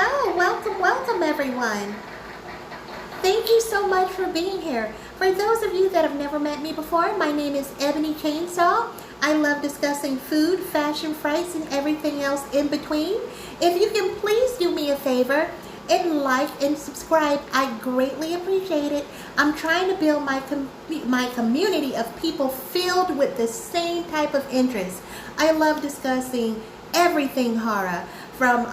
Well, welcome everyone. Thank you so much for being here. For those of you that have never met me before, my name is Ebony Chainsaw. I love discussing food, fashion, frights, and everything else in between. If you can please do me a favor and like and subscribe, I greatly appreciate it. I'm trying to build my community of people filled with the same type of interest. I love discussing everything horror, from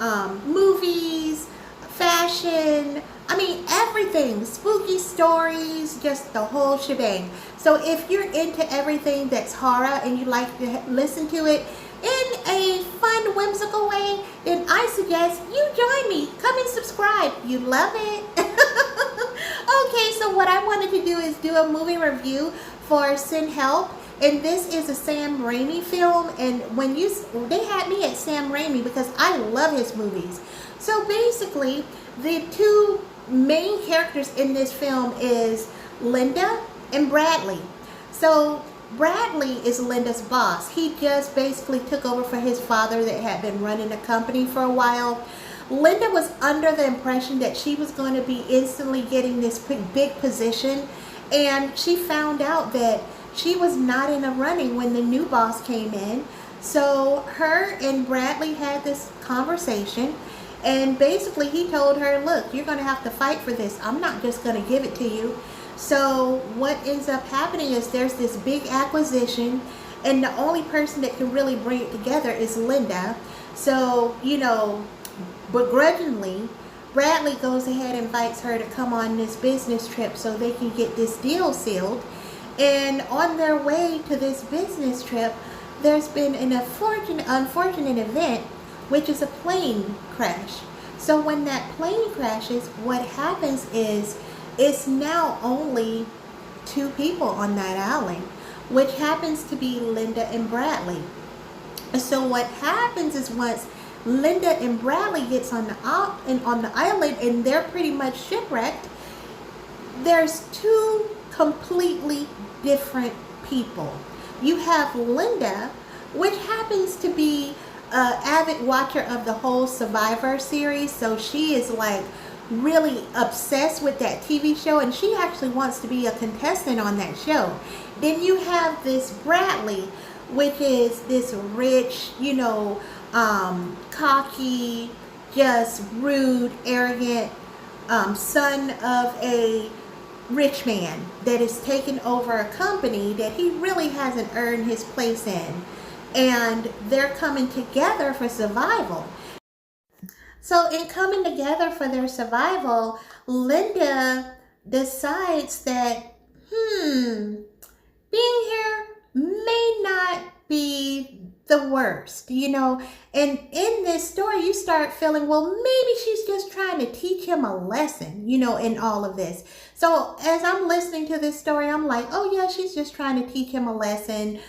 movies, fashion, everything, spooky stories, just the whole shebang. So if you're into everything that's horror and you like to listen to it in a fun, whimsical way, then I suggest you join me. Come and subscribe. You love it. Okay, so what I wanted to do is do a movie review for Send Help. And this is a Sam Raimi film, and they had me at Sam Raimi because I love his movies. So basically, the two main characters in this film is Linda and Bradley. So Bradley is Linda's boss. He just basically took over for his father that had been running the company for a while. Linda was under the impression that she was going to be instantly getting this big position, and she found out that she was not in a running when the new boss came in. So her and Bradley had this conversation, and basically he told her, look, you're going to have to fight for this. I'm not just going to give it to you. So what ends up happening is there's this big acquisition, and the only person that can really bring it together is Linda. So, begrudgingly, Bradley goes ahead and invites her to come on this business trip so they can get this deal sealed. And on their way to this business trip, there's been an unfortunate event, which is a plane crash. So when that plane crashes, what happens is it's now only two people on that island, which happens to be Linda and Bradley. So what happens is once Linda and Bradley gets on the island and they're pretty much shipwrecked, there's two completely different people. You have Linda, which happens to be an avid watcher of the whole Survivor series, so she is like really obsessed with that TV show, and she actually wants to be a contestant on that show. Then you have this Bradley, which is this rich, cocky, just rude, arrogant son of a rich man that is taking over a company that he really hasn't earned his place in, and they're coming together for survival. So in coming together for their survival, Linda decides that being here may not be the worst, and in this story you start feeling, well, maybe she's just trying to teach him a lesson, in all of this. So as I'm listening to this story, I'm like, oh yeah, she's just trying to teach him a lesson.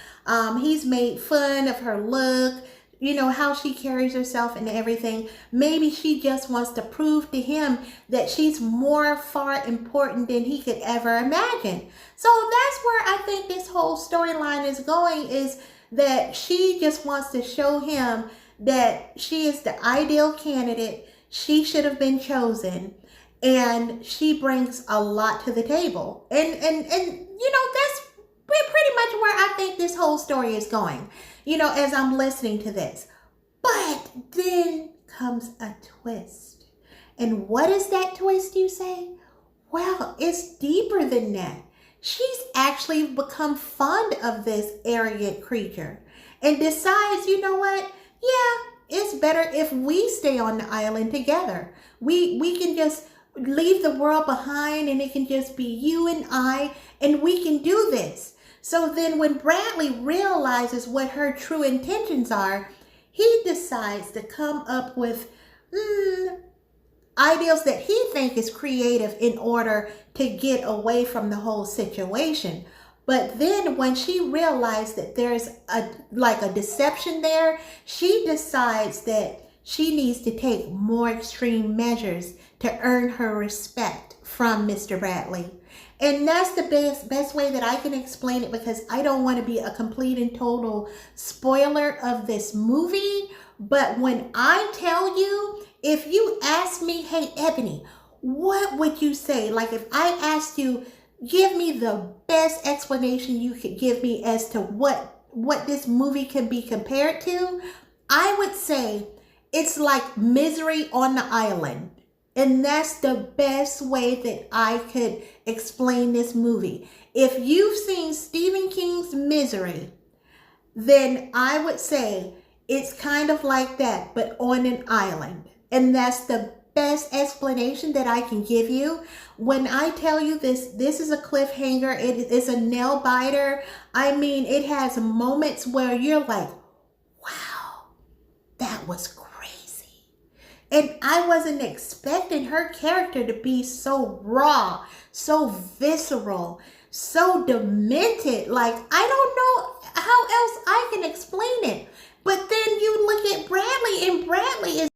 He's made fun of her look, how she carries herself and everything. Maybe she just wants to prove to him that she's far important than he could ever imagine. So that's where I think this whole storyline is going, is that she just wants to show him that she is the ideal candidate. She should have been chosen, and she brings a lot to the table. And that's pretty much where I think this whole story is going, as I'm listening to this. But then comes a twist. And what is that twist, you say? Well, it's deeper than that. She's actually become fond of this arrogant creature and decides, you know what? Yeah, it's better if we stay on the island together. We can just leave the world behind, and it can just be you and I, and we can do this. So then when Bradley realizes what her true intentions are, he decides to come up with ideals that he thinks is creative in order to get away from the whole situation. But then when she realized that there's a deception there, she decides that she needs to take more extreme measures to earn her respect from Mr. Bradley. And that's the best way that I can explain it, because I don't want to be a complete and total spoiler of this movie. But when I tell you, If you ask me, hey, Ebony, what would you say? Like if I asked you, give me the best explanation you could give me as to what this movie can be compared to, I would say it's like Misery on the Island. And that's the best way that I could explain this movie. If you've seen Stephen King's Misery, then I would say it's kind of like that, but on an island. And that's the best explanation that I can give you. When I tell you this is a cliffhanger, it is a nail biter. I mean, it has moments where you're like, wow, that was crazy. And I wasn't expecting her character to be so raw, so visceral, so demented. Like, I don't know how else I can explain it. But then you look at Bradley, and Bradley is...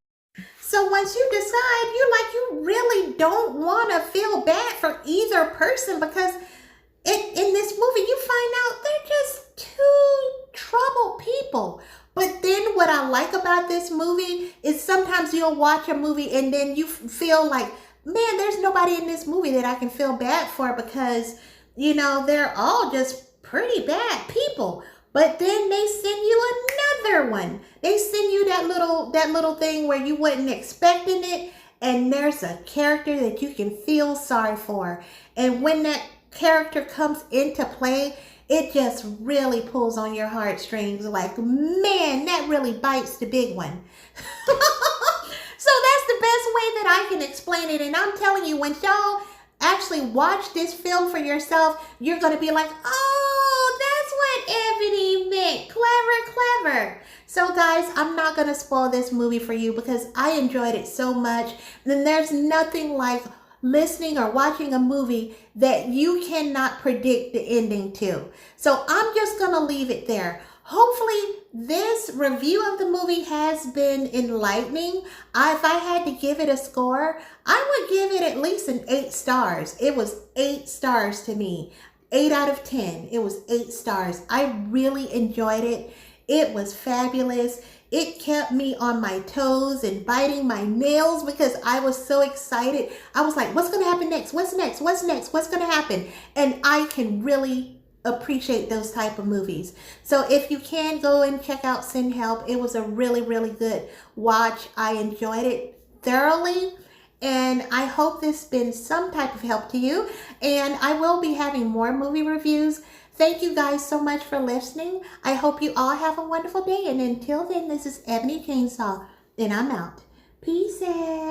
So once you decide, you really don't want to feel bad for either person, because in this movie, you find out they're just two troubled people. But then what I like about this movie is sometimes you'll watch a movie and then you feel like, man, there's nobody in this movie that I can feel bad for, because, they're all just pretty bad people. But then they send you another one. They send you that little thing where you wasn't expecting it, and there's a character that you can feel sorry for. And when that character comes into play, it just really pulls on your heartstrings. Like, man, that really bites the big one. So that's the best way that I can explain it. And I'm telling you, when y'all actually watch this film for yourself, you're going to be like, oh, that's what Ebony meant. Clever. So guys, I'm not going to spoil this movie for you because I enjoyed it so much. And there's nothing like listening or watching a movie that you cannot predict the ending to. So I'm just going to leave it there. Hopefully this review of the movie has been enlightening. If I had to give it a score, I would give it at least an 8 stars. It was 8 stars to me. 8 out of 10. It was 8 stars. I really enjoyed it. It was fabulous. It kept me on my toes and biting my nails because I was so excited. I was like, what's going to happen next? What's next? What's next? What's going to happen? And I can really appreciate those type of movies. So if you can, go and check out Send Help. It was a really, really good watch. I enjoyed it thoroughly. And I hope this has been some type of help to you. And I will be having more movie reviews. Thank you guys so much for listening. I hope you all have a wonderful day. And until then, this is Ebony Chainsaw, and I'm out. Peace out.